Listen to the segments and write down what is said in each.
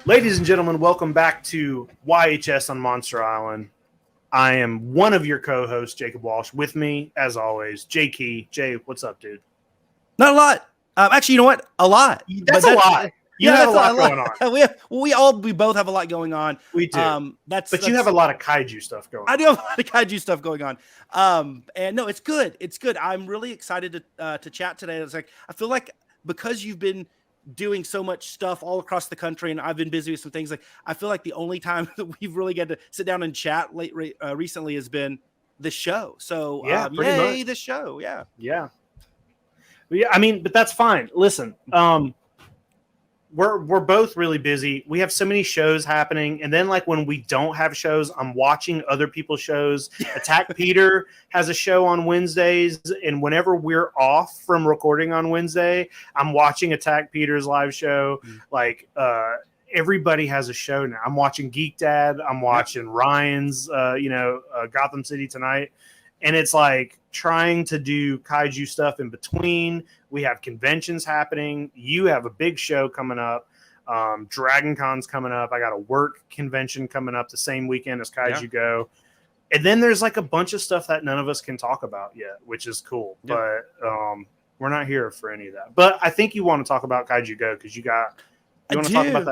Ladies and gentlemen, welcome back to YHS on Monster Island. I am one of your co-hosts, Jacob Walsh. With me, as always, Jay Key. Jay, what's up, dude? Not a lot. Actually, you know what? A lot. That's a lot. You have a lot going on. We both have a lot going on. We do. But you have a lot of kaiju stuff going on. I do have a lot of kaiju stuff going on. And no, it's good. It's good. I'm really excited to chat today. It's like I feel like because you've been doing so much stuff all across the country, and I've been busy with some things. Like I feel like the only time that we've really got to sit down and chat recently has been the show. So yeah, yay, the show. Yeah. I mean, but that's fine. Listen, we're both really busy. We have so many shows happening, and then like when we don't have shows, I'm watching other people's shows. Attack Peter has a show on Wednesdays, and whenever we're off from recording on Wednesday, I'm watching Attack Peter's live show. Like everybody has a show now. I'm watching Geek Dad. I'm watching Ryan's Gotham City Tonight. And it's like trying to do kaiju stuff in between. We have conventions happening. You have a big show coming up. Dragon Con's coming up. I got a work convention coming up the same weekend as Kaiju Go. And then there's like a bunch of stuff that none of us can talk about yet, which is cool. Yeah. But we're not here for any of that. But I think you want to talk about Kaiju Go because you want to talk about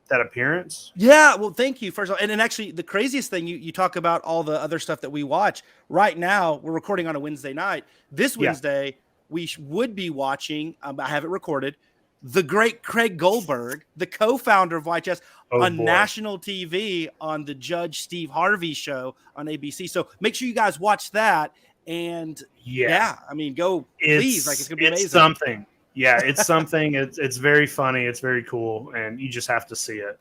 that appearance? Yeah, well, thank you. First of all, and actually, the craziest thing, you talk about all the other stuff that we watch. Right now, we're recording on a Wednesday night. This Wednesday, we would be watching, I have it recorded, the great Craig Goldberg, the co-founder of YHS, on national TV on the Judge Steve Harvey show on ABC. So make sure you guys watch that. And I mean, please. Like, it's going to be amazing. It's something. Yeah, it's something. It's very funny. It's very cool, and you just have to see it.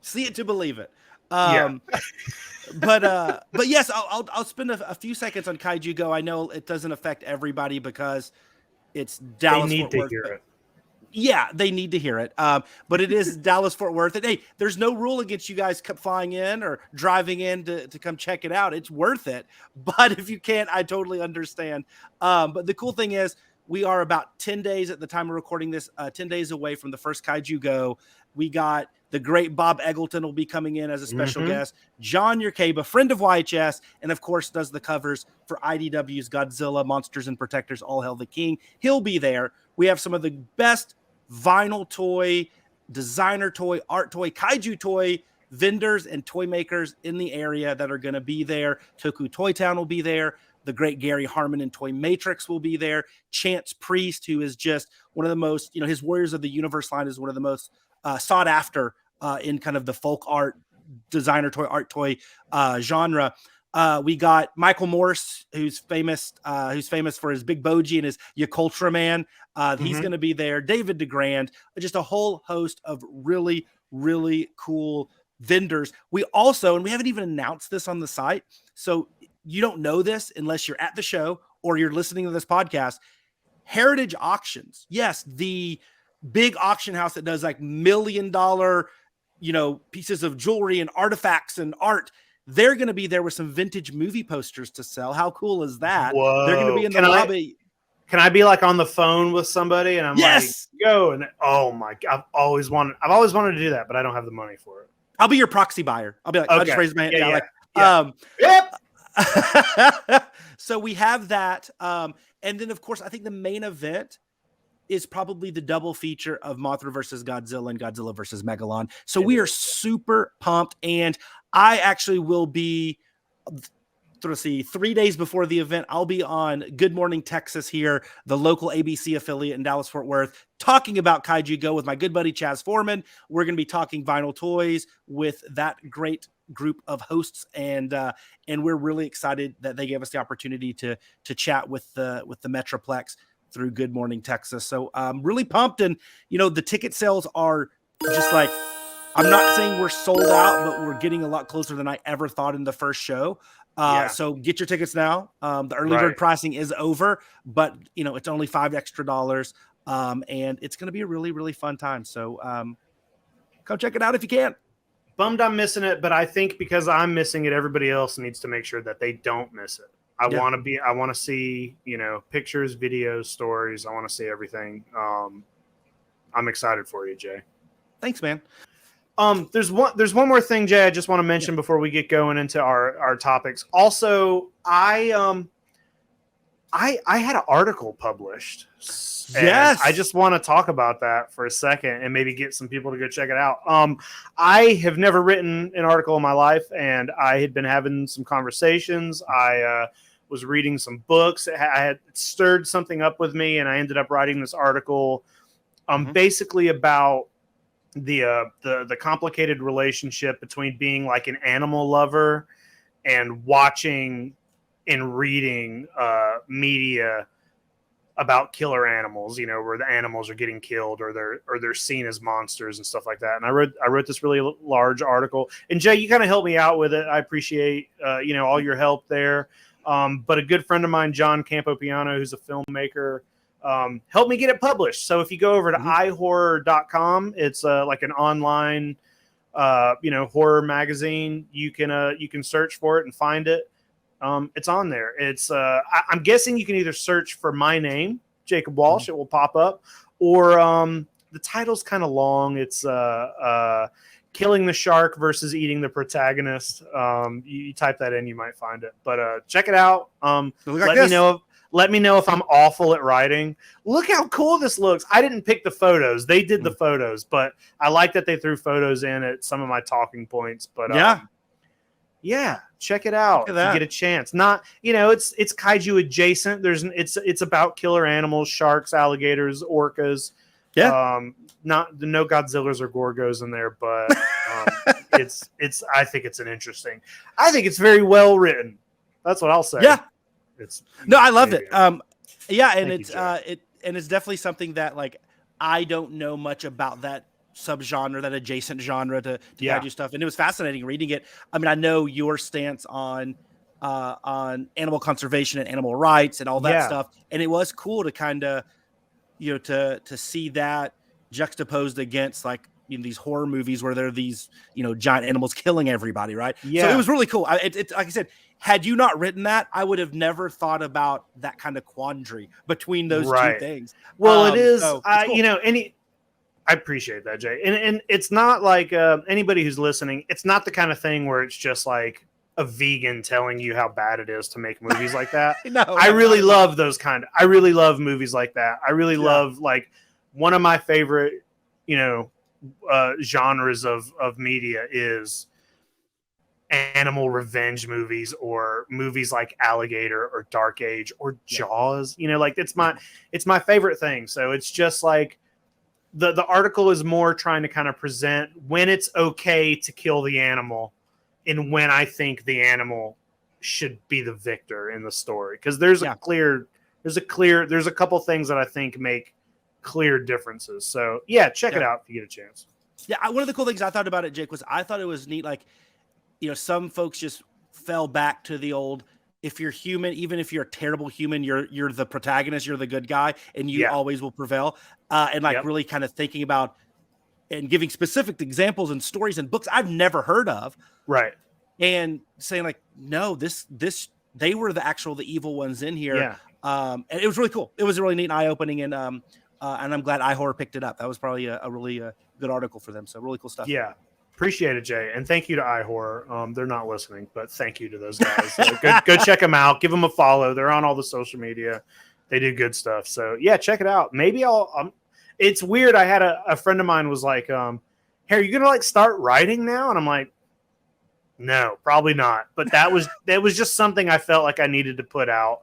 See it to believe it. But yes, I'll spend a few seconds on Kaiju Go. I know it doesn't affect everybody because it's Dallas. They need to hear it. Yeah, they need to hear it. But it is Dallas Fort Worth. And hey, there's no rule against you guys flying in or driving in to come check it out. It's worth it. But if you can't, I totally understand. But the cool thing is, we are about 10 days at the time of recording this, 10 days away from the first Kaiju Go. We got the great Bob Eggleton will be coming in as a special guest. John Yerkeba, friend of YHS, and of course does the covers for IDW's Godzilla, Monsters and Protectors, All Hail the King. He'll be there. We have some of the best vinyl toy, designer toy, art toy, kaiju toy vendors and toy makers in the area that are going to be there. Toku Toy Town will be there. The great Gary Harmon and Toy Matrix will be there. Chance Priest, who is just one of the most, his Warriors of the Universe line is one of the most sought after in kind of the folk art, designer toy, art toy genre. We got Michael Morse, who's famous for his Big Boji and his Yakultra Man. He's going to be there. David DeGrand, just a whole host of really, really cool vendors. We also, and we haven't even announced this on the site, so you don't know this unless you're at the show or you're listening to this podcast. Heritage Auctions. Yes, the big auction house that does like $1 million, pieces of jewelry and artifacts and art. They're going to be there with some vintage movie posters to sell. How cool is that? Whoa. They're going to be in the lobby. Can I be like on the phone with somebody and I'm like, go, and oh my God, I've always wanted to do that, but I don't have the money for it. I'll be your proxy buyer. I'll be like, I'll just raise my hand. Yep. So we have that. And then of course, I think the main event is probably the double feature of Mothra versus Godzilla and Godzilla versus Megalon. So we are super pumped. And I actually will be, 3 days before the event, I'll be on Good Morning Texas here, the local ABC affiliate in Dallas, Fort Worth, talking about Kaiju Go with my good buddy Chaz Foreman. We're going to be talking vinyl toys with that great group of hosts, and we're really excited that they gave us the opportunity to chat with the Metroplex through Good Morning Texas. So I'm really pumped, and the ticket sales are just like, I'm not saying we're sold out, but we're getting a lot closer than I ever thought in the first show. So get your tickets now. The early bird pricing is over, but it's only $5 extra. And it's going to be a really, really fun time. So come check it out if you can. Bummed I'm missing it, but I think because I'm missing it, everybody else needs to make sure that they don't miss it. I want to see, pictures, videos, stories. I want to see everything. I'm excited for you, Jay. Thanks, man. There's one more thing, Jay, I just want to mention before we get going into our topics. Also, I had an article published. Yes. I just want to talk about that for a second and maybe get some people to go check it out. I have never written an article in my life, and I had been having some conversations. I was reading some books. I had stirred something up with me, and I ended up writing this article basically about the complicated relationship between being like an animal lover and watching and reading media about killer animals, where the animals are getting killed or they're seen as monsters and stuff like that. And I wrote this really large article. And Jay, you kind of helped me out with it. I appreciate all your help there. But a good friend of mine, John Campopiano, who's a filmmaker, helped me get it published. So if you go over to iHorror.com, it's like an online horror magazine. You can search for it and find it. It's on there. It's I'm guessing you can either search for my name, Jacob Walsh, it will pop up, or the title's kind of long. It's Killing the Shark versus Eating the Protagonist. You type that in, you might find it. But check it out. Let me know if I'm awful at writing. Look how cool this looks. I didn't pick the photos. They did the photos, but I like that they threw photos in at some of my talking points. But yeah, check it out if you get a chance. Not, it's kaiju adjacent. It's about killer animals, sharks, alligators, orcas. Yeah. No Godzillas or Gorgos in there, but I think it's I think it's very well written. That's what I'll say. Yeah. I loved it. And Thank it's definitely something that like I don't know much about that subgenre, that adjacent genre to kaiju stuff, and it was fascinating reading it. I mean, I know your stance on animal conservation and animal rights and all that stuff, and it was cool to kind of to see that juxtaposed against like these horror movies where there are these giant animals killing everybody, right? So it was really cool. It's like I said, had you not written that, I would have never thought about that kind of quandary between those two things. Well, it is cool. I appreciate that, Jay. And it's not like anybody who's listening, it's not the kind of thing where it's just like a vegan telling you how bad it is to make movies like that. I really love I really love movies like that. I really love, like, one of my favorite, genres of media is animal revenge movies, or movies like Alligator or Dark Age or Jaws. Like it's my favorite thing. So it's just like, the article is more trying to kind of present when it's okay to kill the animal and when I think the animal should be the victor in the story. Because there's a couple things that I think make clear differences. So check it out if you get a chance. Yeah, one of the cool things I thought about it, Jake, was I thought it was neat. Like, some folks just fell back to the old, if you're human, even if you're a terrible human, you're the protagonist, you're the good guy, and you always will prevail. And really kind of thinking about and giving specific examples and stories and books I've never heard of. Right. And saying like, no, this they were the evil ones in here. Yeah. And it was really cool. It was really neat and eye-opening, and I'm glad iHorror picked it up. That was probably a really good article for them. So really cool stuff. Yeah. Appreciate it, Jay. And thank you to iHorror. They're not listening, but thank you to those guys. Go check them out. Give them a follow. They're on all the social media. They do good stuff. So check it out. Maybe it's weird. I had a friend of mine was like, hey, are you going to like start writing now? And I'm like, no, probably not. But that was just something I felt like I needed to put out.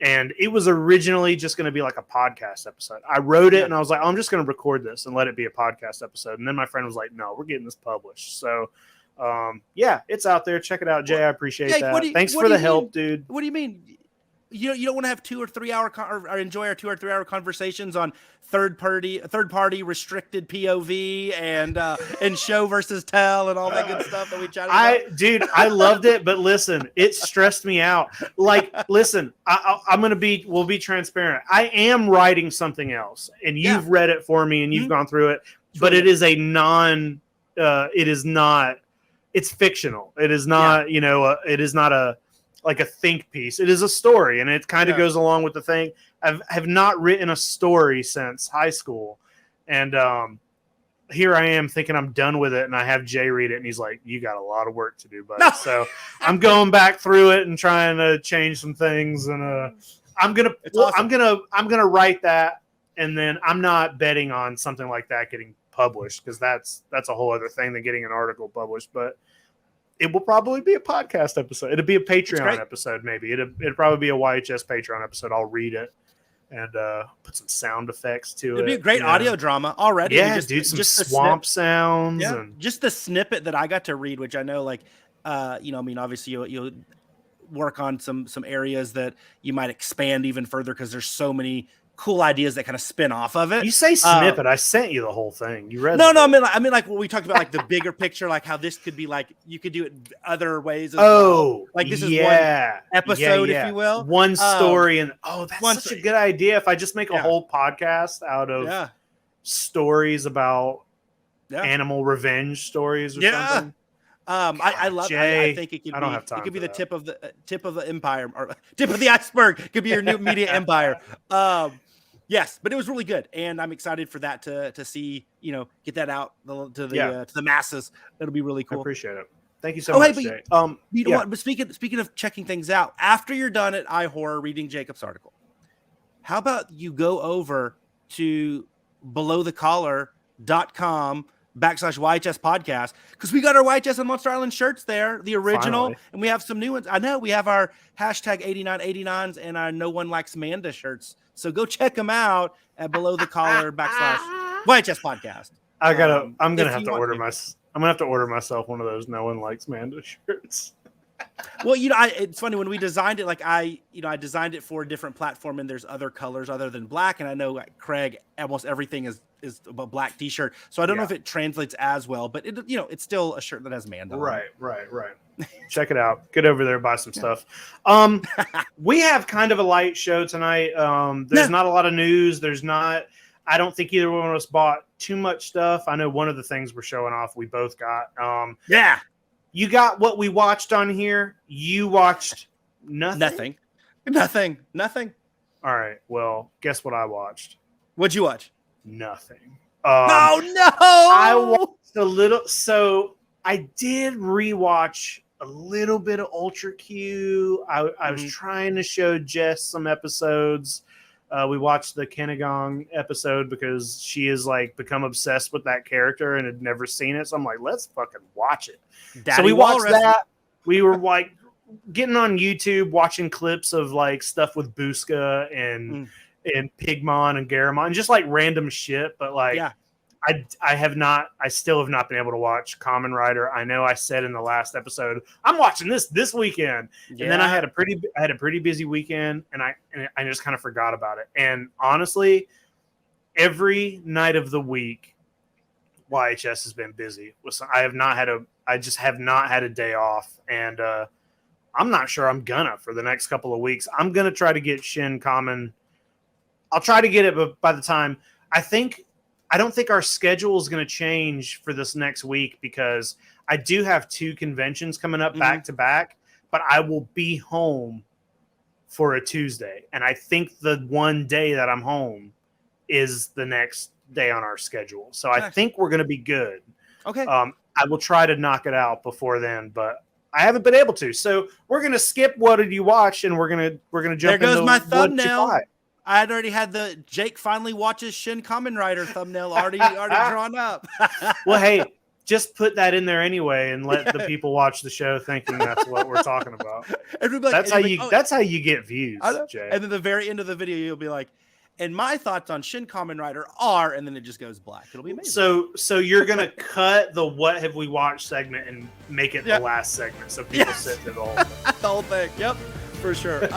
And it was originally just going to be like a podcast episode. I wrote it and I was like, I'm just going to record this and let it be a podcast episode. And then my friend was like, no, we're getting this published. So, it's out there. Check it out, Jay. I appreciate that. Thanks for the help, dude. What do you mean? You don't want to have 2 or 3 hour or enjoy our 2 or 3 hour conversations on third party restricted POV and show versus tell and all that good stuff that we chatted about. Dude, I loved it, but listen, it stressed me out. Like, listen, we'll be transparent. I am writing something else, and you've read it for me and you've gone through it, but it is it's fictional. It is not, it is not like a think piece. It is a story, and it kind of goes along with the thing. I have not written a story since high school, and here I am thinking I'm done with it, and I have Jay read it, and he's like, "You got a lot of work to do, buddy." No. So I'm going back through it and trying to change some things, and I'm gonna write that, and then I'm not betting on something like that getting published, because that's a whole other thing than getting an article published. But it will probably be a podcast episode. It'll be a Patreon episode, maybe. It'll probably be a YHS Patreon episode. I'll read it and put some sound effects to it. It'd be a great audio drama already. Yeah, dude, some swamp sounds. Yeah. And just the snippet that I got to read, which I know, like, obviously you'll work on some areas that you might expand even further, because there's so many cool ideas that kind of spin off of it. You say snippet, I sent you the whole thing. You read? No, I mean like what we talked about, like the bigger picture, like how this could be, like you could do it other ways. Like this is one episode, if you will, one story, and that's such a good idea. If I just make a whole podcast out of stories about animal revenge stories or something. I love. Jay, I think it could I don't have time it could be for the that. tip of the empire, or tip of the iceberg. It could be your new media empire. Yes, but it was really good, and I'm excited for that to see, get that out to the masses. That'll be really cool. I appreciate it. Thank you so much, Jay. You know what? But speaking of checking things out, after you're done at iHorror reading Jacob's article, how about you go over to belowthecollar.com/YHS podcast, because we got our YHS and Monster Island shirts there, the original. Finally. And we have some new ones. I know we have our #8989s and our No One Likes Manda shirts. So go check them out at belowthecollar.com/YHS podcast. I'm gonna have to order myself one of those No One Likes Manda shirts. Well, it's funny, when we designed it, like I designed it for a different platform, and there's other colors other than black. And I know, like, Craig, almost everything is a black t-shirt. So I don't know if it translates as well, but it's still a shirt that has Manda. Right. Check it out. Get over there, buy some stuff. We have kind of a light show tonight. There's not a lot of news. I don't think either one of us bought too much stuff. I know one of the things we're showing off, we both got. You got what we watched on here. You watched nothing. Nothing. All right. Well, guess what I watched? What'd you watch? Nothing. No! I watched a little. So I did rewatch a little bit of Ultra Q. I was trying to show Jess some episodes. We watched the Kenagong episode because she is like become obsessed with that character and had never seen it. So I'm like, let's fucking watch it. So we watched that. We were like getting on YouTube, watching clips of like stuff with Busca and Pigmon and Garamon, and just like random shit. But like, I still have not been able to watch Kamen Rider. I know I said in the last episode, I'm watching this weekend. And then I had a pretty busy weekend, and I just kind of forgot about it. And honestly, every night of the week, YHS has been busy. I just have not had a day off. And I'm not sure I'm gonna for the next couple of weeks. I'm gonna try to get Shin Kamen. I'll try to get it, but by the time I don't think our schedule is going to change for this next week, because I do have 2 conventions coming up back to back, but I will be home for a Tuesday. And I think the one day that I'm home is the next day on our schedule. So I think we're going to be good. Okay. I will try to knock it out before then, but I haven't been able to. So we're going to skip What Did You Watch? And we're going to jump into my thumbnail. I had already had the Jake finally watches Shin Kamen Rider thumbnail already drawn up. Well, hey, just put that in there anyway and let the people watch the show thinking that's what we're talking about. That's how you get views, Jay. And then the very end of the video, you'll be like, and my thoughts on Shin Kamen Rider are, and then it just goes black. It'll be amazing. So you're going to cut the What Have We Watched segment and make it the last segment so people sit through the whole thing. The whole thing. Yep, for sure.